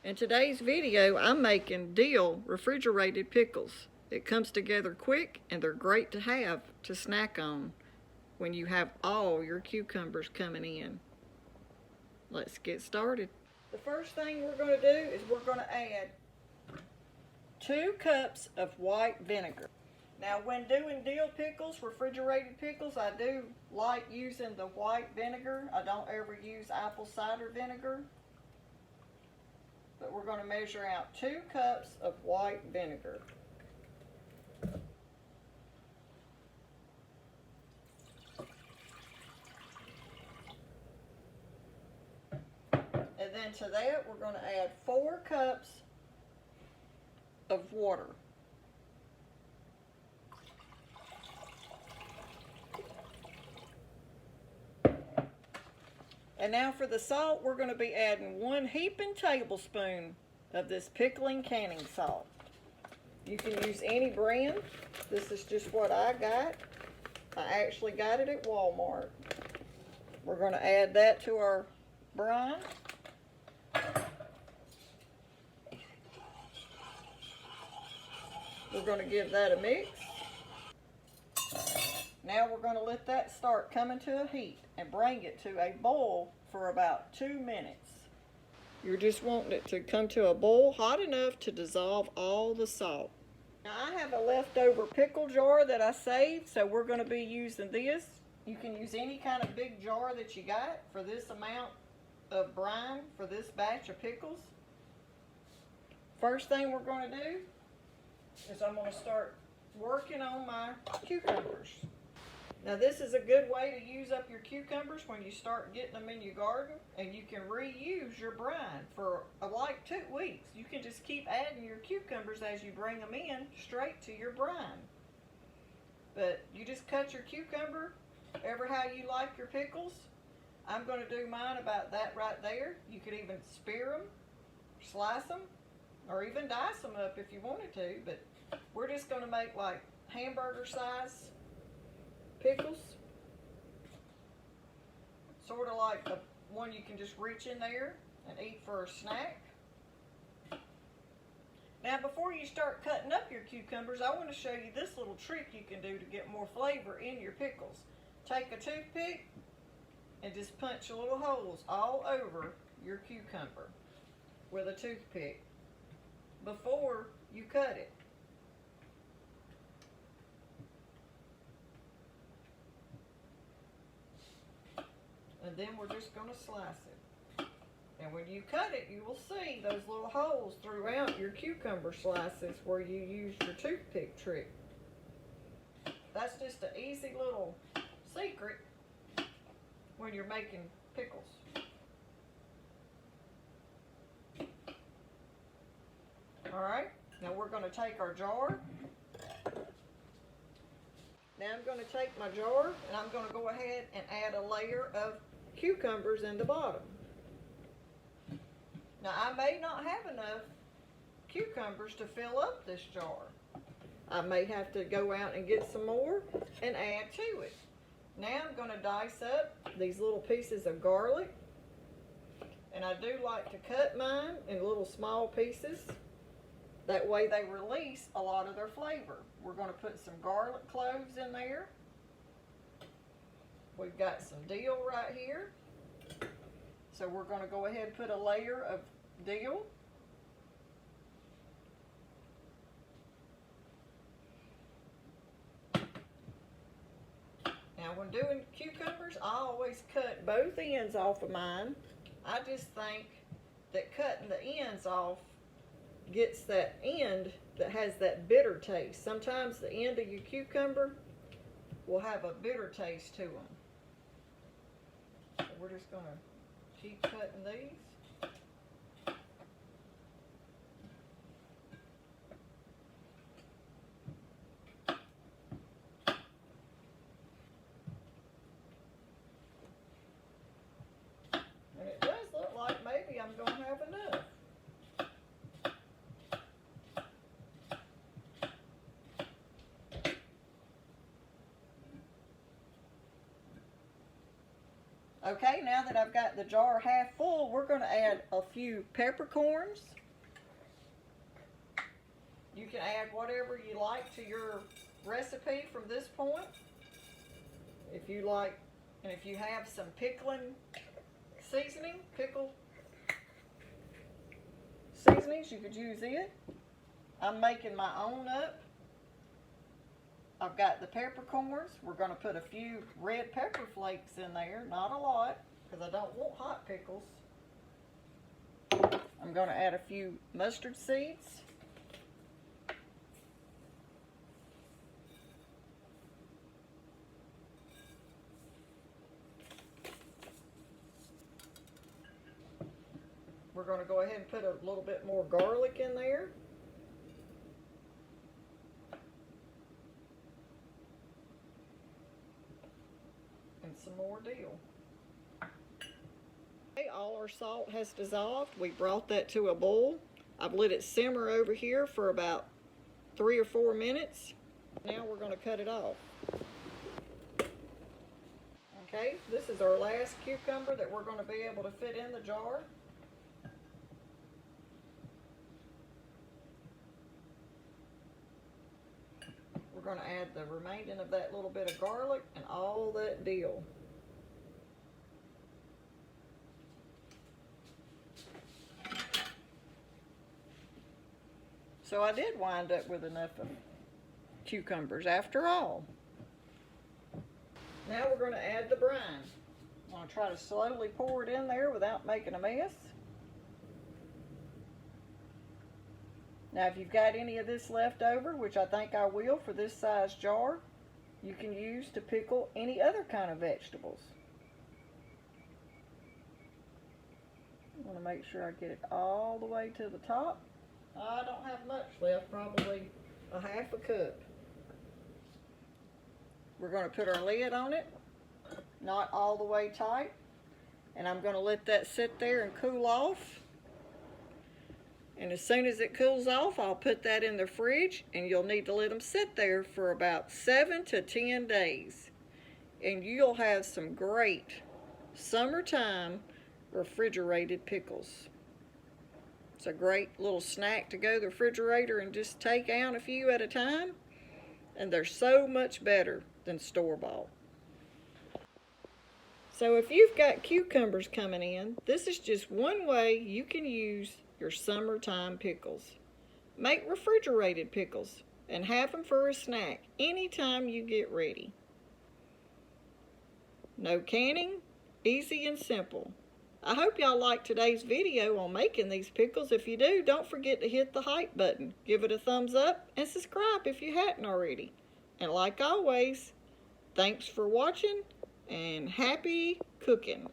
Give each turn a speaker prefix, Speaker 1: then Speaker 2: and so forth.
Speaker 1: In today's video, I'm making dill refrigerated pickles. It comes together quick and they're great to have to snack on when you have all your cucumbers coming in. Let's get started. The first thing we're going to do is we're going to add 2 cups of white vinegar. Now when doing dill pickles, refrigerated pickles, I do like using the white vinegar. I don't ever use apple cider vinegar. But we're going to measure out 2 cups of white vinegar. And then to that, we're going to add 4 cups of water. And now for the salt, we're going to be adding 1 heaping tablespoon of this pickling canning salt. You can use any brand. This is just what I got. I actually got it at Walmart. We're going to add that to our brine. We're going to give that a mix. Now we're going to let that start coming to a heat and bring it to a boil for about 2 minutes. You're just wanting it to come to a boil hot enough to dissolve all the salt. Now I have a leftover pickle jar that I saved, so we're going to be using this. You can use any kind of big jar that you got for this amount of brine for this batch of pickles. First thing we're going to do is I'm going to start working on my cucumbers. Now this is a good way to use up your cucumbers when you start getting them in your garden, and you can reuse your brine for like 2 weeks. You can just keep adding your cucumbers as you bring them in straight to your brine. But you just cut your cucumber ever how you like your pickles. I'm going to do mine about that right there. You could even spear them, slice them, or even dice them up if you wanted to, but we're just going to make like hamburger size pickles, sort of like the one you can just reach in there and eat for a snack. Now before you start cutting up your cucumbers, I want to show you this little trick you can do to get more flavor in your pickles. Take a toothpick and just punch little holes all over your cucumber with a toothpick before you cut it. And then we're just going to slice it. And when you cut it, you will see those little holes throughout your cucumber slices where you used your toothpick trick. That's just an easy little secret when you're making pickles. Alright, now we're going to take our jar. Now I'm going to take my jar and I'm going to go ahead and add a layer of cucumbers in the bottom. Now I may not have enough cucumbers to fill up this jar. I may have to go out and get some more and add to it. Now I'm going to dice up these little pieces of garlic, and I do like to cut mine in little small pieces. That way they release a lot of their flavor. We're going to put some garlic cloves in there. We've got some dill right here. So we're going to go ahead and put a layer of dill. Now when doing cucumbers, I always cut both ends off of mine. I just think that cutting the ends off gets that end that has that bitter taste. Sometimes the end of your cucumber will have a bitter taste to them. So we're just going to keep cutting these. And it does look like maybe I'm going to have enough. Okay, now that I've got the jar half full, we're going to add a few peppercorns. You can add whatever you like to your recipe from this point. If you like, and if you have some pickling seasoning, pickle seasonings, you could use it. I'm making my own up. I've got the peppercorns. We're going to put a few red pepper flakes in there, not a lot, because I don't want hot pickles. I'm going to add a few mustard seeds. We're going to go ahead and put a little bit more garlic in there. And some more dill. Okay, all our salt has dissolved. We brought that to a boil. I've let it simmer over here for about 3 or 4 minutes. Now we're going to cut it off. Okay, this is our last cucumber that we're going to be able to fit in the jar. We're going to add the remaining of that little bit of garlic and all that dill. So I did wind up with enough of cucumbers after all. Now we're going to add the brine. I'm going to try to slowly pour it in there without making a mess. Now if you've got any of this left over, which I think I will for this size jar, you can use to pickle any other kind of vegetables. I want to make sure I get it all the way to the top. I don't have much left, probably a half a cup. We're going to put our lid on it, not all the way tight, and I'm going to let that sit there and cool off. And as soon as it cools off, I'll put that in the fridge, and you'll need to let them sit there for about 7 to 10 days. And you'll have some great summertime refrigerated pickles. It's a great little snack to go to the refrigerator and just take out a few at a time. And they're so much better than store-bought. So if you've got cucumbers coming in, this is just one way you can use your summertime pickles. Make refrigerated pickles and have them for a snack anytime you get ready. No canning, easy and simple. I hope y'all liked today's video on making these pickles. If you do, don't forget to hit the hype button, give it a thumbs up, and subscribe if you hadn't already. And like always, thanks for watching and happy cooking.